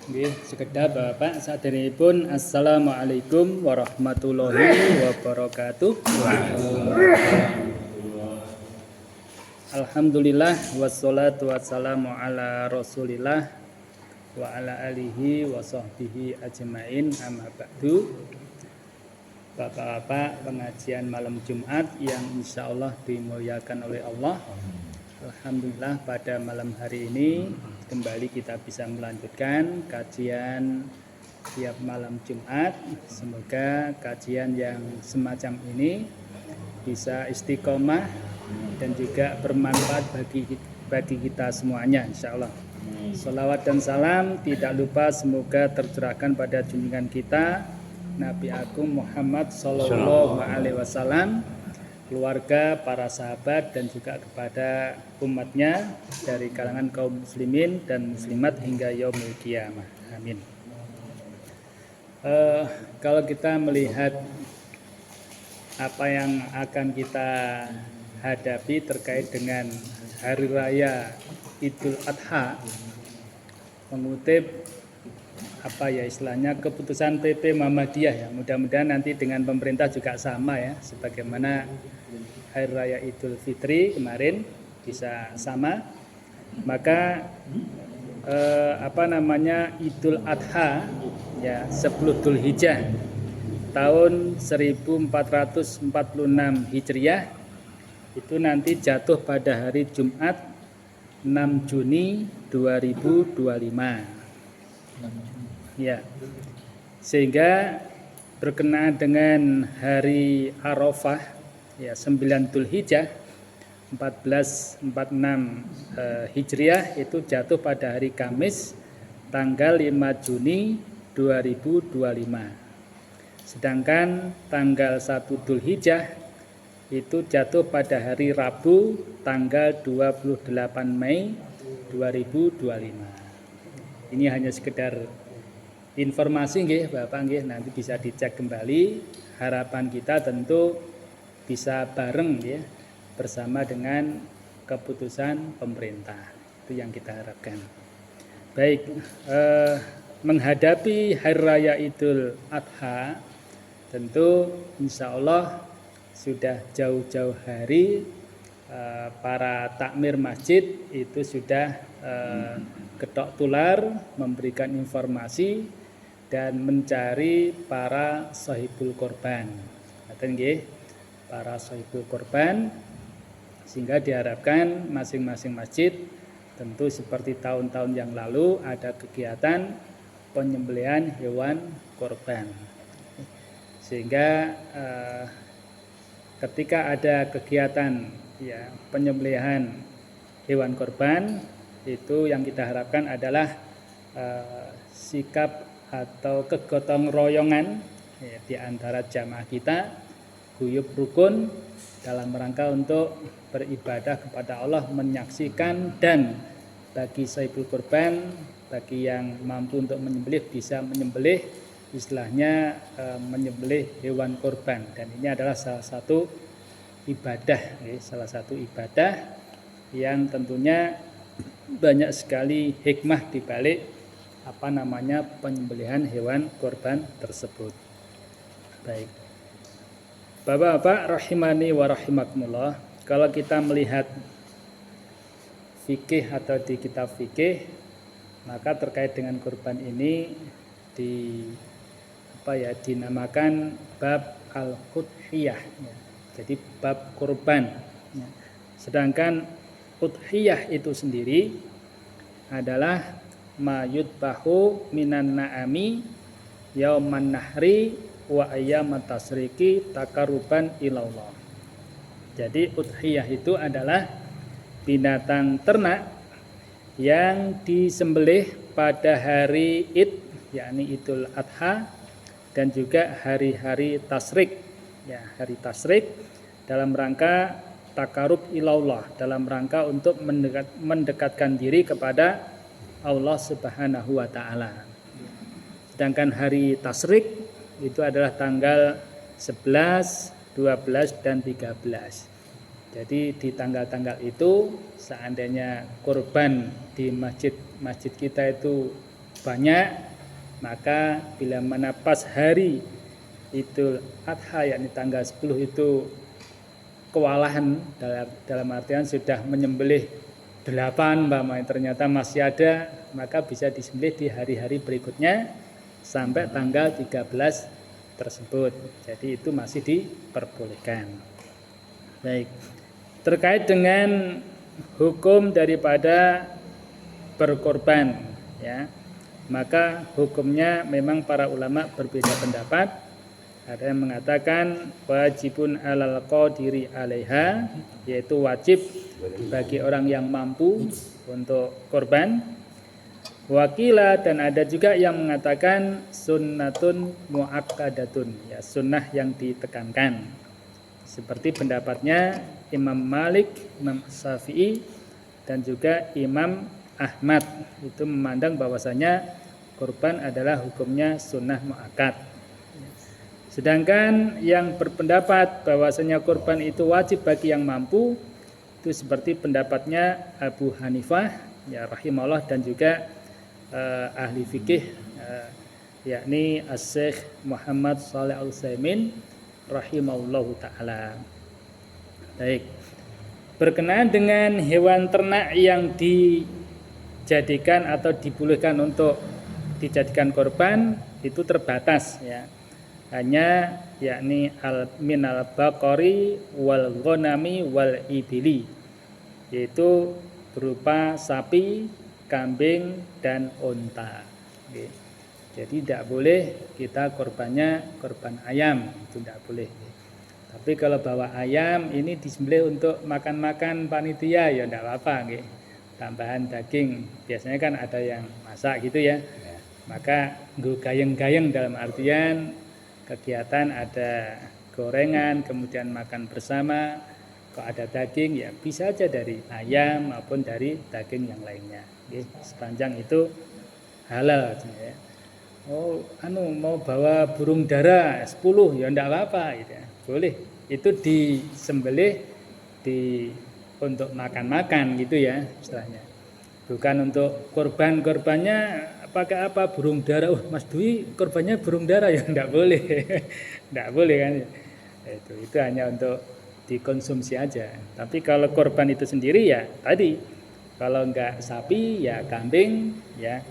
Nggih, sekedap Bapak saderengipun assalamualaikum warahmatullahi wabarakatuh. Alhamdulillah wassalatu wassalamu ala Rasulillah wa ala alihi wa sahbihi ajmain, amma ba'du. Bapak-bapak, pengajian malam Jumat yang insya Allah dimuliakan oleh Allah. Alhamdulillah pada malam hari ini kembali kita bisa melanjutkan kajian tiap malam Jumat. Semoga kajian yang semacam ini bisa istiqomah dan juga bermanfaat bagi kita semuanya insya Allah. Salawat dan salam tidak lupa semoga tercurahkan pada junjungan kita Nabi Agung Muhammad Sallallahu Alaihi Wasallam, keluarga, para sahabat, dan juga kepada umatnya dari kalangan kaum muslimin dan muslimat hingga yaumil qiyamah. Amin. Kalau kita melihat apa yang akan kita hadapi terkait dengan hari raya Idul Adha, mengutip apa ya istilahnya keputusan PP Muhammadiyah ya, mudah-mudahan nanti dengan pemerintah juga sama ya, sebagaimana hari raya Idul Fitri kemarin bisa sama, maka Idul Adha ya 10 Dzulhijjah tahun 1446 Hijriah itu nanti jatuh pada hari Jumat 6 Juni 2025 ya, sehingga berkenaan dengan hari Arafah ya 9 Dzulhijjah 1446 Hijriah itu jatuh pada hari Kamis tanggal 5 Juni 2025. Sedangkan tanggal 1 Dzulhijjah itu jatuh pada hari Rabu tanggal 28 Mei 2025. Ini hanya sekedar informasi nggih Bapak nggih, nanti bisa dicek kembali. Harapan kita tentu bisa bareng ya bersama dengan keputusan pemerintah. Itu yang kita harapkan. Baik, menghadapi hari raya Idul Adha tentu insya Allah sudah jauh-jauh hari para takmir masjid itu sudah ketok tular memberikan informasi dan mencari para sahibul korban, para sahibul korban, sehingga diharapkan masing-masing masjid tentu seperti tahun-tahun yang lalu ada kegiatan penyembelihan hewan korban, sehingga ketika ada kegiatan ya penyembelihan hewan korban itu yang kita harapkan adalah sikap atau kegotong royongan ya, di antara jamaah kita, guyub rukun dalam rangka untuk beribadah kepada Allah, menyaksikan, dan bagi sahibul korban, bagi yang mampu untuk menyembelih bisa menyembelih, istilahnya menyembelih hewan korban, dan ini adalah salah satu ibadah yang tentunya banyak sekali hikmah di balik penyembelihan hewan korban tersebut. Baik. Bapak-bapak rahimani wa rahimakumullah, kalau kita melihat fikih atau di kitab fikih, maka terkait dengan korban ini dinamakan bab al-udhiyah ya. Jadi bab korban ya. Sedangkan udhiyah itu sendiri adalah mayudbahu minan na'ami yauman nahri wa ayyamat tasriki takaruban ilallah. Jadi udhiyah itu adalah binatang ternak yang disembelih pada hari Id, yakni Idul Adha, dan juga hari-hari tasrik ya, hari tasrik dalam rangka takarub ilallah, dalam rangka untuk mendekatkan diri kepada Allah Subhanahu wa ta'ala. Sedangkan hari tasrik itu adalah tanggal 11, 12, dan 13. Jadi di tanggal-tanggal itu seandainya korban di masjid kita itu banyak, maka bila mana pas hari Idul Adha yakni tanggal 10 itu kewalahan, dalam artian sudah menyembelih 8 ternyata masih ada, maka bisa disembelih di hari-hari berikutnya sampai tanggal 13 tersebut. Jadi itu masih diperbolehkan. Baik. Terkait dengan hukum daripada berkorban, ya, maka hukumnya memang para ulama berbeda pendapat. Ada yang mengatakan wajibun alal qadiri alaiha, yaitu wajib bagi orang yang mampu untuk korban. Wakila, dan ada juga yang mengatakan sunnatun muakkadatun, ya, sunnah yang ditekankan. Seperti pendapatnya Imam Malik, Imam Syafi'i, dan juga Imam Ahmad, itu memandang bahwasanya korban adalah hukumnya sunnah muakkad. Sedangkan yang berpendapat bahwasanya korban itu wajib bagi yang mampu, itu seperti pendapatnya Abu Hanifah, ya rahimahullah, dan juga ahli fikih yakni Asy-Syaikh Muhammad Shalih Al-Utsaimin rahimahullahu taala. Baik. Berkenaan dengan hewan ternak yang dijadikan atau dibolehkan untuk dijadikan korban, itu terbatas, ya. Hanya yakni minal baqari wal ghanami wal ibili, yaitu berupa sapi, kambing, dan unta. Oke. Jadi tidak boleh kita korbannya korban ayam, itu tidak boleh. Tapi kalau bawa ayam ini disembelih untuk makan-makan panitia, ya tidak apa-apa. Oke. Tambahan daging, biasanya kan ada yang masak gitu ya. Maka gayeng-gayeng dalam artian kegiatan ada gorengan, kemudian makan bersama. Kalau ada daging, ya bisa aja dari ayam maupun dari daging yang lainnya. Oke, sepanjang itu halal, ya. Oh, mau bawa burung dara 10, ya enggak apa-apa, gitu ya. Boleh. Itu disembelih untuk makan-makan gitu ya istilahnya. Bukan untuk korbannya pakai apa, burung dara. Mas Dwi korbannya burung dara, ya enggak boleh. Enggak boleh kan. Itu hanya untuk dikonsumsi aja. Tapi kalau korban itu sendiri, ya tadi, kalau enggak sapi ya kambing, ya.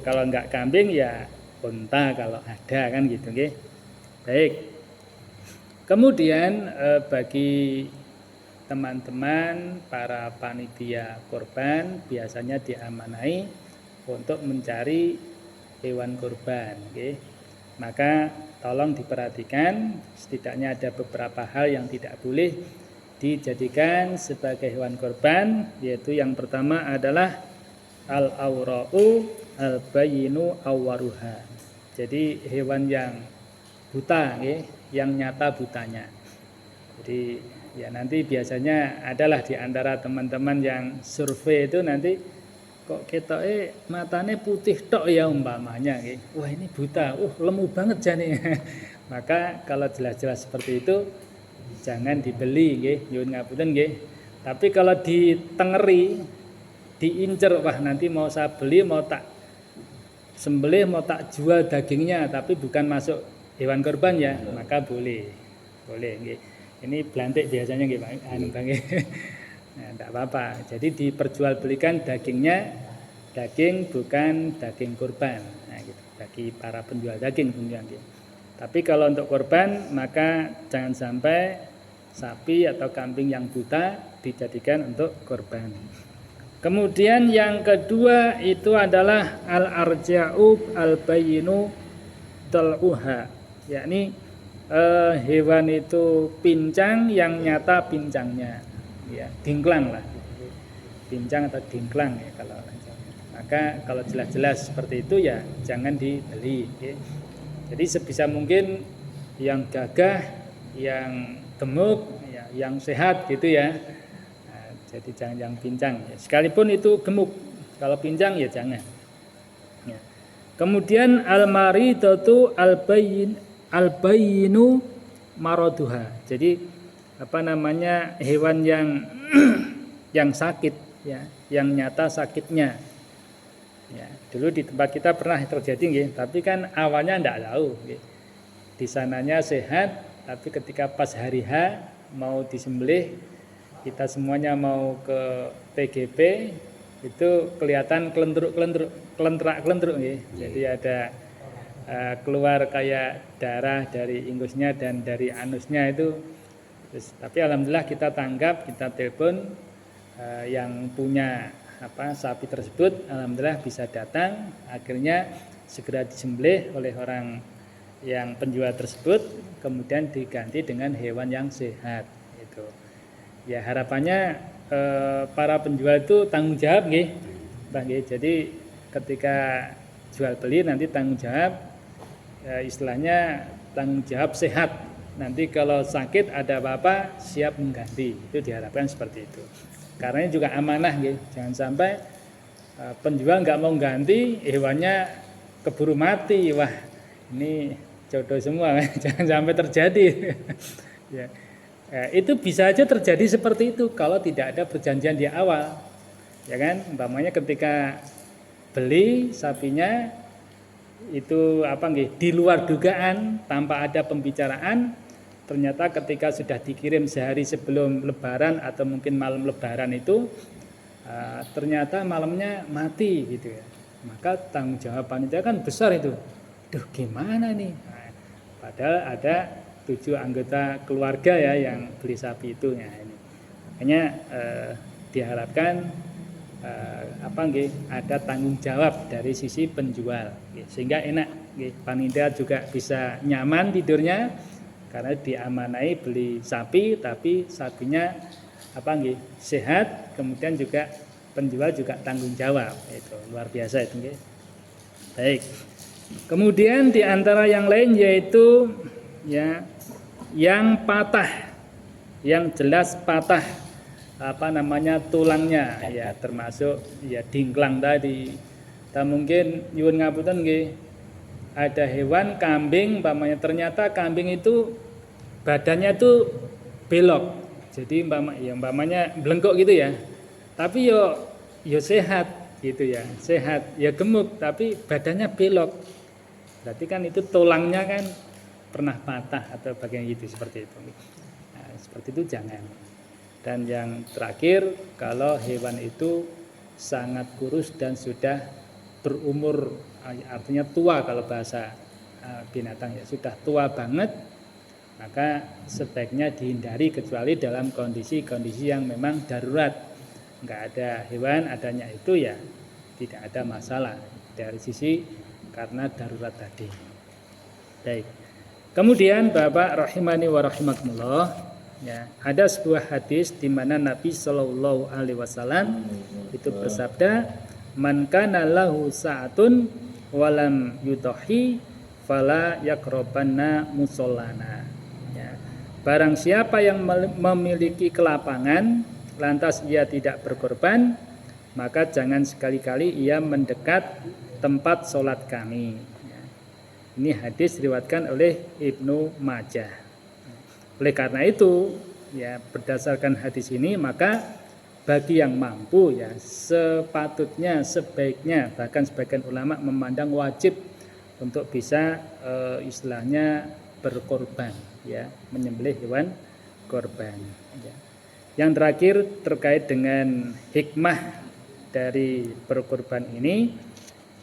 Kalau enggak kambing ya unta kalau ada, kan gitu, nggih. Baik. Kemudian bagi teman-teman para panitia korban biasanya diamanai untuk mencari hewan korban, okay. Maka tolong diperhatikan, setidaknya ada beberapa hal yang tidak boleh dijadikan sebagai hewan korban, yaitu yang pertama adalah al-aura'u al-bayinu awaruha. Jadi hewan yang buta, okay, yang nyata butanya. Jadi ya nanti biasanya adalah di antara teman-teman yang survei itu nanti kok kita matanya putih tok ya umpamanya, wah ini buta, lemu banget jane. Maka kalau jelas-jelas seperti itu jangan dibeli, nyuwun ngapunten nggih. Tapi kalau ditengeri, diincer, wah nanti mau saya beli, mau tak sembelih, mau tak jual dagingnya, tapi bukan masuk hewan korban ya, maka boleh nggih. Ini belantik biasanya nggih Pak, Bang. Nah, tidak apa-apa. Jadi diperjualbelikan dagingnya daging, bukan daging kurban. Nah, gitu. Bagi para penjual daging tentunya. Tapi kalau untuk kurban, maka jangan sampai sapi atau kambing yang buta dijadikan untuk kurban. Kemudian yang kedua itu adalah al-arja'u al-bayinu tal'uha, yakni hewan itu pincang yang nyata pincangnya. Ya, dingklang lah, pincang atau dingklang ya kalau. Maka kalau jelas-jelas seperti itu ya jangan dibeli, ya. Jadi sebisa mungkin yang gagah, yang gemuk, ya, yang sehat gitu ya. Nah, jadi jangan yang pincang, ya. Sekalipun itu gemuk, kalau pincang ya jangan. Ya. Kemudian al-maridatu al-bayinu maraduha. Jadi hewan yang yang sakit, ya, yang nyata sakitnya. Ya, dulu di tempat kita pernah terjadi nggih, tapi kan awalnya ndak tahu nggih. Di sananya sehat, tapi ketika pas hari H mau disembelih, kita semuanya mau ke PGP, itu kelihatan kelentrak-kelentrak nggih. Jadi ada keluar kayak darah dari ingusnya dan dari anusnya itu. Terus, tapi alhamdulillah kita tanggap, kita telepon yang punya sapi tersebut, alhamdulillah bisa datang, akhirnya segera disembelih oleh orang yang penjual tersebut, kemudian diganti dengan hewan yang sehat. Itu ya harapannya para penjual itu tanggung jawab nggih, Mbah nggih. Jadi ketika jual beli nanti tanggung jawab, istilahnya tanggung jawab sehat. Nanti kalau sakit ada apa-apa siap mengganti. Itu diharapkan seperti itu. Karena ini juga amanah gitu. Jangan sampai penjual nggak mau ganti, hewannya keburu mati. Wah, ini jodoh semua. Jangan sampai terjadi. Ya. Itu bisa aja terjadi seperti itu kalau tidak ada perjanjian di awal. Ya kan? Umpamanya ketika beli sapinya itu di luar dugaan tanpa ada pembicaraan, ternyata ketika sudah dikirim sehari sebelum lebaran atau mungkin malam lebaran itu ternyata malamnya mati gitu ya. Maka tanggung jawab panitia kan besar itu. Duh, gimana nih? Nah, padahal ada 7 anggota keluarga ya yang beli sapi itu ya ini. Makanya diharapkan ada tanggung jawab dari sisi penjual sehingga enak, panitia juga bisa nyaman tidurnya karena diamanai beli sapi, tapi sapinya sehat, kemudian juga penjual juga tanggung jawab. Itu luar biasa itu. Baik. Kemudian di antara yang lain yaitu ya yang patah, yang jelas patah tulangnya ya, termasuk ya dingklang tadi. Tak mungkin nyuwun ngapunten nggih, ada hewan kambing ternyata kambing itu badannya itu belok. Jadi umpamanya belengkok gitu ya. Tapi yo sehat gitu ya. Sehat, ya gemuk tapi badannya belok. Berarti kan itu tulangnya kan pernah patah atau bagian gitu seperti itu. Nah, seperti itu jangan. Dan yang terakhir, kalau hewan itu sangat kurus dan sudah berumur, artinya tua kalau bahasa binatang ya, sudah tua banget, maka sebaiknya dihindari kecuali dalam kondisi-kondisi yang memang darurat. Enggak ada hewan, adanya itu ya tidak ada masalah dari sisi karena darurat tadi. Baik. Kemudian Bapak rahimani wa rahimakumullah, ya, ada sebuah hadis di mana Nabi Shallallahu alaihi wasallam itu bersabda, "Man kana lahu sa'atun walam yudhi fala yaqrabanna musallana." Ya. Barang siapa yang memiliki kelapangan lantas ia tidak berkorban, maka jangan sekali-kali ia mendekat tempat sholat kami. Ya. Ini hadis diriwayatkan oleh Ibnu Majah. Oleh karena itu, ya berdasarkan hadis ini maka bagi yang mampu ya sepatutnya, sebaiknya, bahkan sebagian ulama memandang wajib untuk bisa istilahnya berkorban, ya, menyembelih hewan korban. Ya. Yang terakhir terkait dengan hikmah dari berkorban ini,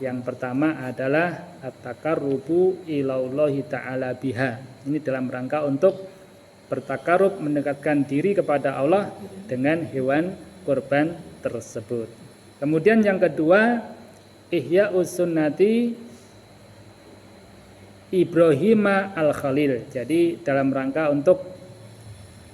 yang pertama adalah at-taqarrubu ilallahi ta'ala biha. Ini dalam rangka untuk bertakarub, mendekatkan diri kepada Allah dengan hewan korban tersebut. Kemudian yang kedua, ihya'us sunnati Ibrahim al-Khalil. Jadi dalam rangka untuk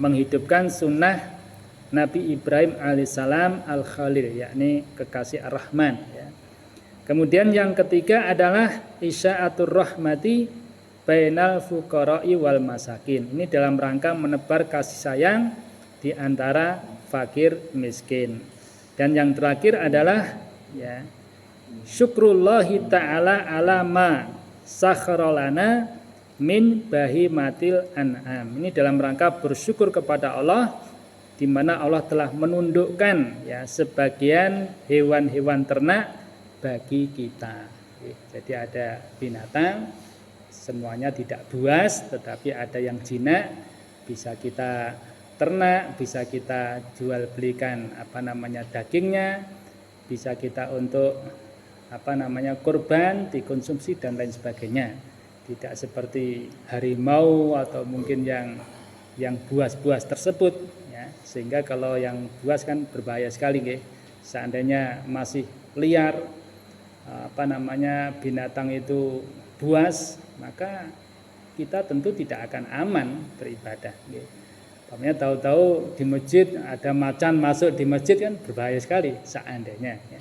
menghidupkan sunnah Nabi Ibrahim alaihissalam al-Khalil, yakni kekasih ar-Rahman, ya. Kemudian yang ketiga adalah isya'atur rahmati bainal fuqara'i wal masakin. Ini dalam rangka menebar kasih sayang di antara fakir miskin. Dan yang terakhir adalah ya syukrullahi ta'ala ala ma sakharolana min bahimatil an'am. Ini dalam rangka bersyukur kepada Allah di mana Allah telah menundukkan ya sebagian hewan-hewan ternak bagi kita. Jadi ada binatang, semuanya tidak buas, tetapi ada yang jinak, bisa kita ternak, bisa kita jual belikan dagingnya, bisa kita untuk kurban, dikonsumsi dan lain sebagainya. Tidak seperti harimau atau mungkin yang buas-buas tersebut, ya. Sehingga kalau yang buas kan berbahaya sekali, nggih. Seandainya masih liar binatang itu buas, maka kita tentu tidak akan aman beribadah. Namanya tahu-tahu di masjid ada macan masuk di masjid kan berbahaya sekali seandainya. Ya.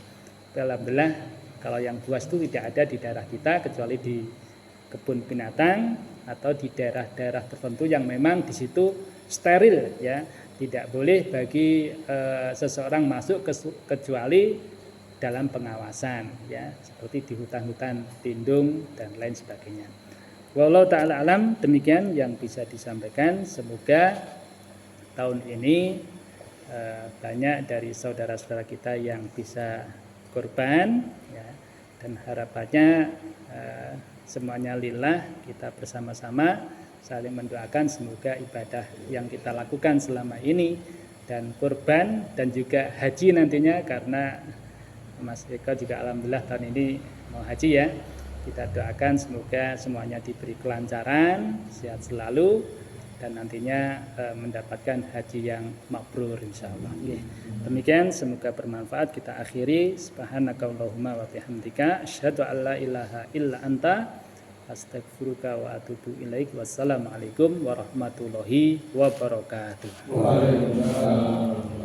Alhamdulillah kalau yang buas itu tidak ada di daerah kita kecuali di kebun binatang atau di daerah-daerah tertentu yang memang di situ steril, ya. Tidak boleh bagi seseorang masuk kecuali dalam pengawasan, ya, seperti di hutan-hutan lindung dan lain sebagainya. Wallahu ta'ala alam, demikian yang bisa disampaikan. Semoga tahun ini banyak dari saudara-saudara kita yang bisa kurban, ya, dan harapannya semuanya lillah, kita bersama-sama saling mendoakan semoga ibadah yang kita lakukan selama ini dan kurban dan juga haji nantinya, karena Mas Eko juga alhamdulillah tahun ini mau haji, ya. Kita doakan semoga semuanya diberi kelancaran, sehat selalu, dan nantinya mendapatkan haji yang mabrur insyaallah. Demikian, semoga bermanfaat. Kita akhiri, subhanakallahumma wa bihamdika asyhadu an la ilaha illa anta astaghfiruka wa atubu ilaik. Wassalamualaikum warahmatullahi wabarakatuh. Waalaikumsalam.